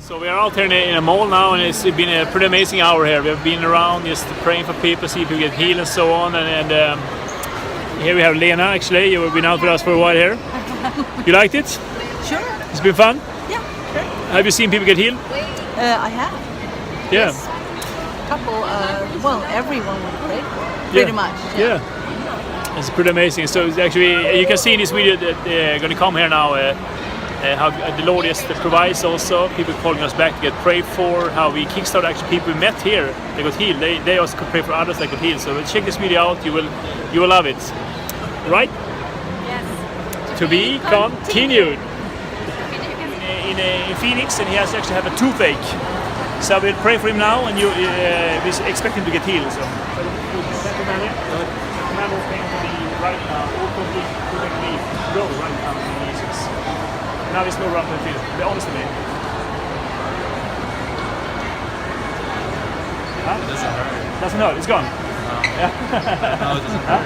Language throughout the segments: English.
So we are out here in a mall now, and it's been a pretty amazing hour here. We have been around just praying for people, see people get healed and so on. And here we have Lena, actually. You've been out with us for a while here. You liked it? Sure. It's been fun? Yeah, sure. Have you seen people get healed? I have. Yeah. Yes. Couple, well, everyone we prayed for, pretty much. Yeah. It's pretty amazing. So it's actually, you can see in this video that they're going to come here now, how the Lord just provides also, people calling us back to get prayed for, how we kickstart actually people we met here, they got healed. They also could pray for others that got healed. So check this video out, you will love it. Right? Yes. To be continued. In Phoenix, and he has actually have a toothache. So I will pray for him now, and we expect him to get healed. So man will pray for me right now, or completely go right now in Jesus. Now there's no run to the field. Be honest with me. Huh? It doesn't hurt. Doesn't hurt. It's gone. No. Yeah. No, it doesn't hurt.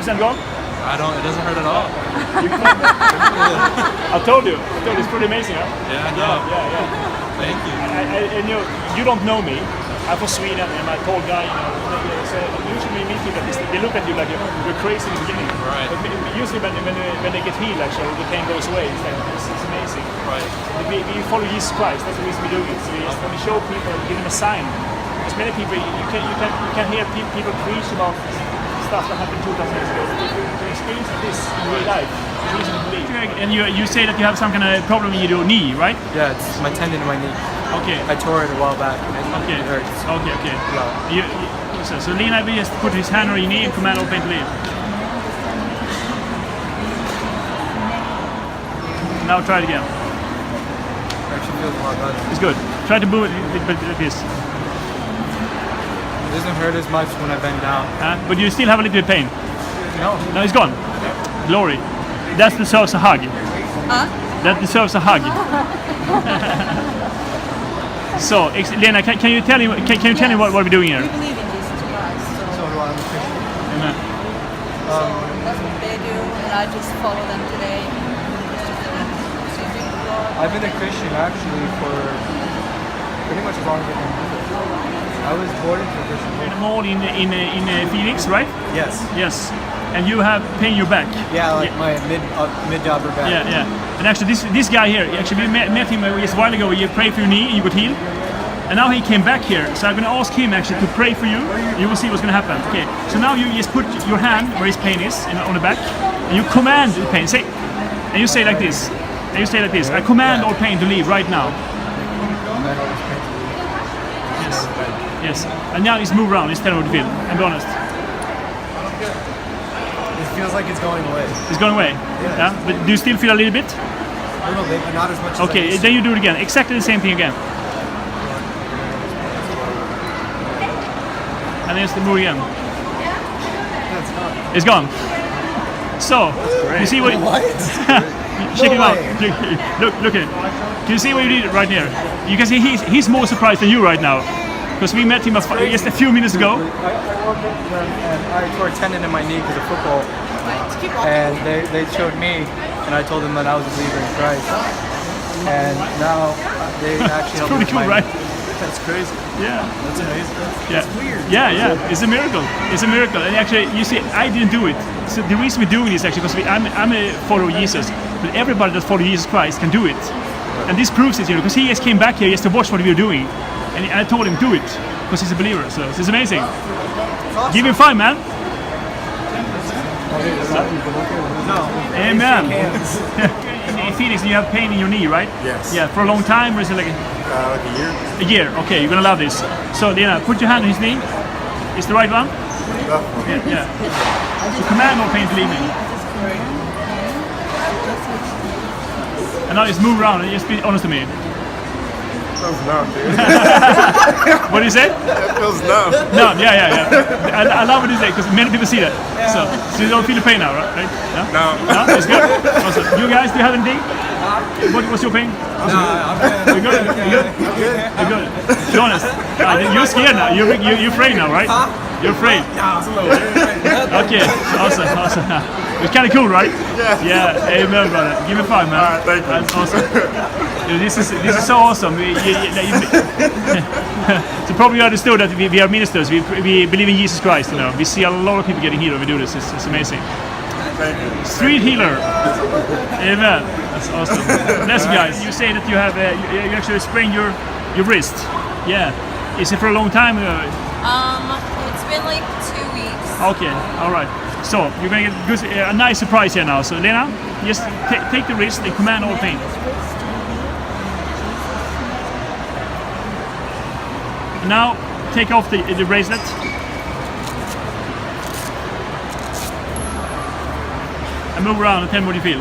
100% gone. It doesn't hurt at all. I told you. It's pretty amazing, huh? Yeah, I know. Yeah. Thank you. And you don't know me. I'm from Sweden, and I'm a tall guy, so usually we meet people, they look at you like you're crazy in the beginning. Right. But usually when they get healed, actually, the pain goes away. It's like, it's amazing. Right. We follow Jesus Christ, that's the reason we do it. So when we show people, give them a sign. Because many people, you can hear people preach about stuff that happened 2,000 years ago. To experience this in real life, it's easy to believe. And you say that you have some kind of problem in your knee, right? Yeah, it's my tendon in my knee. Okay. I tore it a while back. Okay. It hurts. Okay. Yeah. So Lena will just put his hand on your knee and command all pain to leave. Now try it again. It actually feels a lot better. It's good. Try to move it like this. It doesn't hurt as much when I bend down. But you still have a little bit of pain. No. No, it's gone. Glory. That deserves a hug. Huh? That deserves a hug. So, Lena, can you tell me what we're doing here? We believe in Jesus Christ, So do I. I'm a Christian. Amen. so that's what they do, and I just follow them today. I've been a Christian actually for pretty much as long as I can remember. I was born into a Christian. You're in a mall in Phoenix, right? Yes. Yes. And you have pain in your back. Yeah, like my mid upper back. Yeah. And actually, this guy here, actually we met him just a while ago. He prayed for your knee, and you got healed. And now he came back here, so I'm going to ask him actually to pray for you. You will see what's going to happen. Okay. So now you just put your hand where his pain is, on the back, and you command the pain. Say, and you say like this. I command all pain to leave right now. Yes. And now just move around. Just tell him what you feel. And be honest. It feels like it's going away. It's going away. Yeah. But do you still feel a little bit? A little bit, but not as much as I Okay. used to. Then you do it again. Exactly the same thing again. And then just move again. That's not. It's gone. So, you see what? Check him out. Look at it. Can you see what you did right here? You can see he's more surprised than you right now, because we met him just a few minutes ago. I walked up to them and I tore a tendon in my knee because of football. And they showed me, and I told them that I was a believer in Christ. And now they actually helped Pretty with cool, my right? That's crazy. Yeah. That's amazing. Yeah. It's weird. Yeah. It's a miracle. It's a miracle. And actually, you see, I didn't do it. So the reason we're doing this actually because I'm a follower of Jesus, but everybody that follows Jesus Christ can do it. And this proves it, because he just came back here just to watch what we were doing, and I told him do it because he's a believer. So it's amazing. Awesome. Give him 5, man. No. Amen. In Phoenix, you have pain in your knee, right? Yes. Yeah, for a long time, or is it like Like a year. a year? Okay, you're gonna love this. So, Lena, put your hand on his knee. Is the right one? Yeah. So command all pain to leave me. And now just move around and just be honest to me. Feels numb, dude. What do you say? It feels numb. No, yeah. I love what you say because many people see that. So you don't feel the pain now, right? No. No, it's good. Awesome. You guys, do you have anything? What's your pain? You're good. You're good. Be honest. You're scared now. You're afraid now, right? You're afraid. No, it's a little weird. Okay. Awesome. It's kind of cool, right? Yeah. Yeah. Amen, brother. Give me 5, man. All right, thank you. That's awesome. This is so awesome. So probably you understood that we are ministers. We believe in Jesus Christ. You know, we see a lot of people getting healed when we do this. It's amazing. Street healer. Amen. That's awesome. Bless you guys. You say that you have you actually sprained your wrist. Yeah. Is it for a long time? It's been like 2 weeks. Okay. All right. So you're gonna get a nice surprise here now. So Lena, just take the wrist and command all pain. Now take off the bracelet. And move around and tell me what you feel.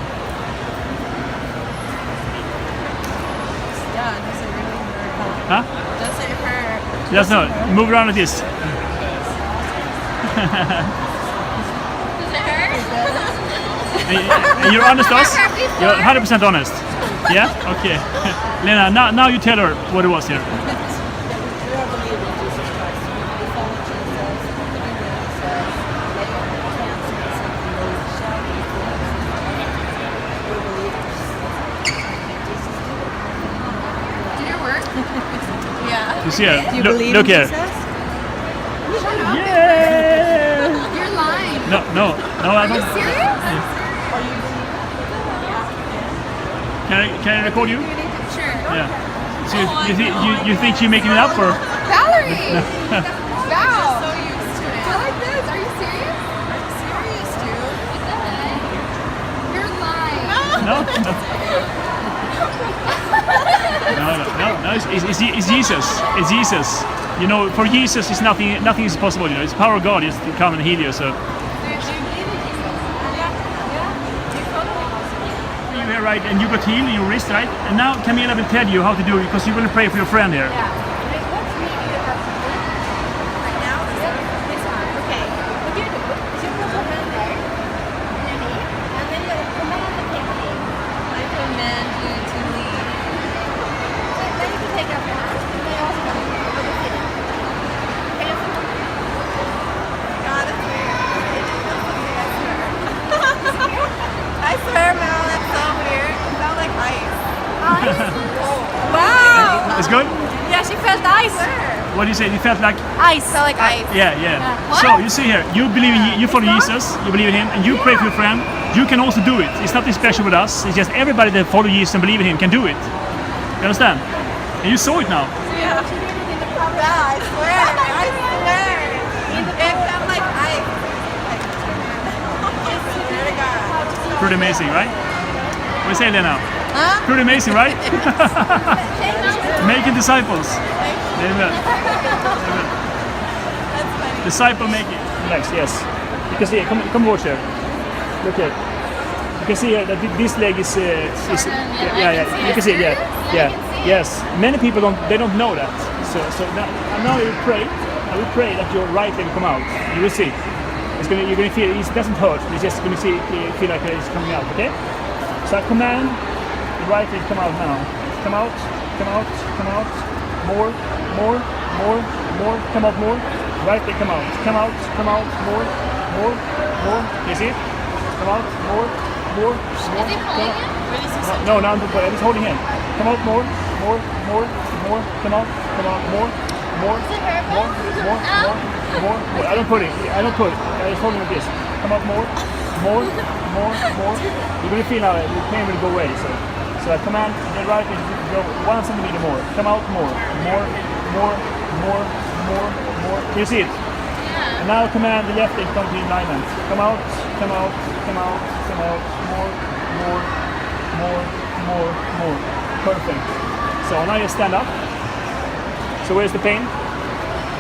Yeah, does it really hurt? Huh? Does it hurt? Just no. Move around like this. Does it hurt? And you're honest us? You're 100% honest. Yeah? Okay. Lena, now you tell her what it was here. Yeah. You see her? Do you Look, believe look in here. Jesus? Yeah! You're lying. No, I Are you don't. serious? Can I record you? Sure. Yeah. So you think you're making it up or? Valerie! Wow. So used to it. You like this? Are you serious? I'm serious, dude. You're lying. No. It's Jesus. It's Jesus. You know, for Jesus, it's nothing is possible. You know, it's the power of God is to come and heal you. So. Do you believe in Jesus? Yeah. Do you follow him? You were right, and you got healed in your wrist, right? And now Camila will tell you how to do it because you're going to pray for your friend here. Right now? This one. Okay. What do you do? You put your hand there. And then you command the painting. I command you to leave. Then you can take off your hand. And then also go over the fitting. God, it's weird. I swear, Mel, that's so weird. It felt like ice. Wow! It's good? Yeah, she felt ice. What do you say? You felt like? Ice. Felt like ice. Yeah. So you see here, you believe in you follow Jesus, you believe in Him, and you pray for your friend. You can also do it. It's nothing special with us. It's just everybody that follow Jesus and believe in Him can do it. You understand? And you saw it now. Yeah. Yeah, I swear. I swear. It felt like ice. I swear to God. Pretty amazing, right? What do you say, Lena? Huh? Pretty amazing, right? Making disciples. Amen. That's funny. Disciple making. Relax, yes. You can see, come watch here. Look here. You can see here that this leg is yeah. You can see, yeah. Yes. Many people don't know that. So now you pray. I will pray that your right leg will come out. You will see. You're gonna feel it doesn't hurt. It's just gonna feel like it's coming out. Okay. So I command the right leg come out now. Come out. More. Come out more. Right leg come out. Come out more. You see it? Come out more. Is he pulling it? No, I'm just holding him. Come out more. Come out more. I don't put. I just hold him like this. Come out more. You're gonna feel now the pain will go away. So I command the right leg to go 1 centimeter more. Come out more. Can you see it? Yeah. And now command the left leg to come to alignment. Come out. More. Perfect. So now you stand up. So where's the pain?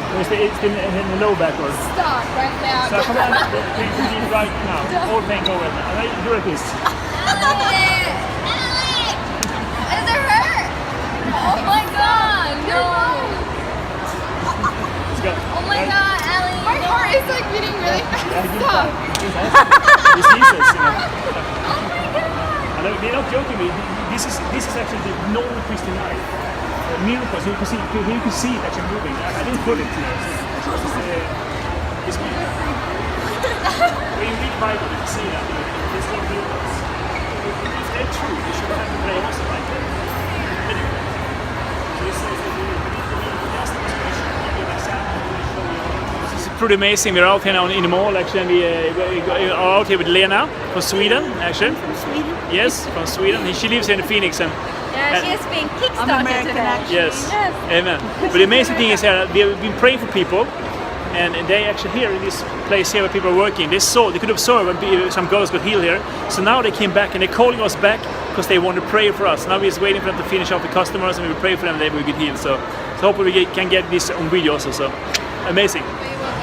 It's in the low back or? Stop right now. So I command the pain to leave right now. All pain go away. And I do like this. Alex! Does it hurt? Oh my god, no! Let's go. Oh my god, Alex! My heart is like beating really fast. Stop! It's Jesus, you know. Oh my god! And they're not joking me. This is actually the normal Christian life. Miracles. You can see it actually moving. I didn't put it here. It's weird. When you read the Bible, you can see that. There's no miracles. If they're true, you should have to pray also, right? pretty amazing. We're out here now in the mall actually, and we are out here with Lena from Sweden actually. From Sweden. Yes, from Sweden. She lives here in Phoenix and Yeah, she has been kickstarted today. yes, amen. But the amazing thing is here, we have been praying for people, and they actually here in this place here where people are working, they could observe when some girls got healed here. So now they came back and they're calling us back because they want to pray for us. Now we're just waiting for them to finish off the customers, and we will pray for them and they will get healed. So hopefully we can get this on video also. So amazing.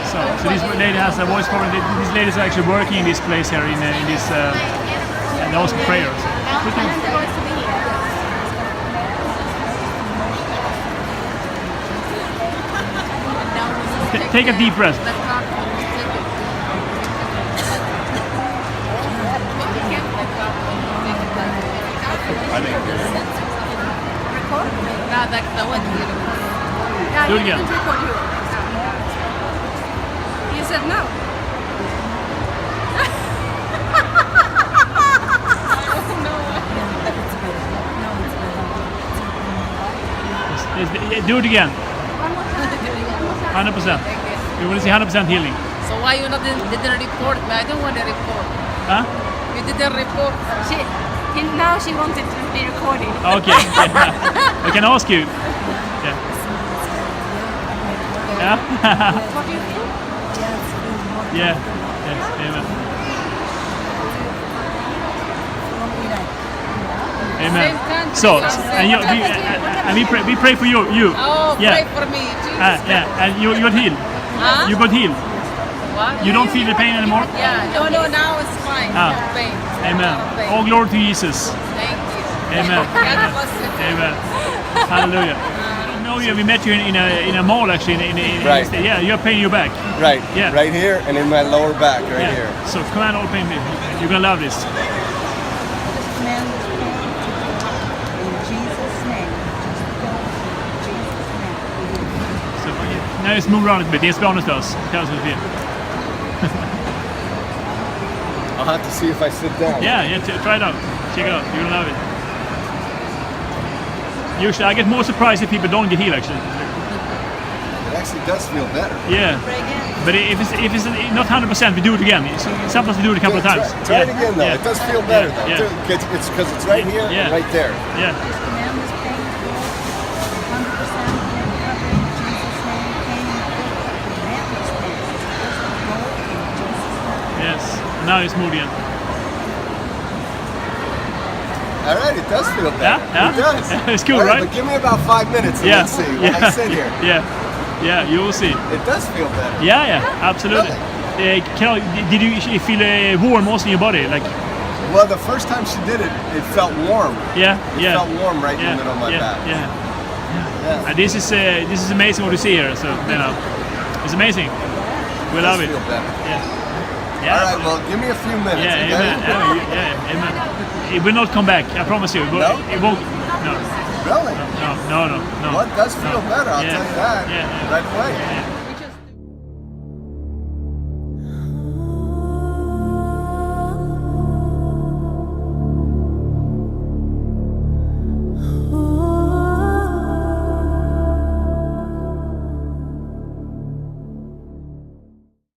So this lady has a voice problem. This lady is actually working in this place here in this and also prayers. Take a deep breath. Yeah, Do it you again. didn't record you. You said no. Do it again. 100%. Thank you. We want to see 100% healing. So why you not didn't report me? I don't want to report. Huh? You didn't report. Now she wanted to be recorded. Okay. I can ask you. Yeah. Yeah. What do you feel? Yeah. Yes. Amen. Amen. Same country, So, same and we pray for you. Oh, Yeah. pray for me. Jesus. Yeah. And you got healed. Huh? You got healed. What? You don't feel the pain anymore. Yeah. No. Now it's fine. Ah. No pain. Amen. No pain. All glory to Jesus. Thank you. Amen. God bless you. Amen. Hallelujah. No, we met you in a mall actually. Right. Yeah, you're paying your back. Right. Yeah. Right here and in my lower back right Yeah. here. So command all pain. You're gonna love this. Command this pain in Jesus' name. Just go in Jesus' name. So now just move around a bit. Just be honest with us. Tell us what you feel. I'll have to see if I sit down. Yeah. Try it out. Check it out. You're gonna love it. Usually, I get more surprised if people don't get healed. Actually. It actually does feel better. Yeah. But if it's not 100%, we do it again. Sometimes we do it a couple of times. Try it again though. Yeah. It does feel better though. Yeah. It's because it's right here Yeah. and right there. Yeah. Just command this pain to go 100% in recovery in Jesus' name. Pain command this pain. Just go in Jesus' name. Yes. Now it's moved again. All right, it does feel better. Yeah. It does. It's cool, All right? But give me about 5 minutes and Yeah. let's see when I sit here. Yeah. You will see. It does feel better. Yeah. Absolutely. Did you feel warm also in your body? Like. Well, the first time she did it, it felt warm. Yeah. It felt warm right in the middle of my back. Yeah. This is amazing what we see here. So it's amazing. We love it. Feel better. Yeah. All right, well, give me a few minutes. Yeah, okay? amen. It will not come back. I promise you. No? It won't. No. Really? No. Well, it does feel better, I'll tell you that. Yeah. Right away. Yeah.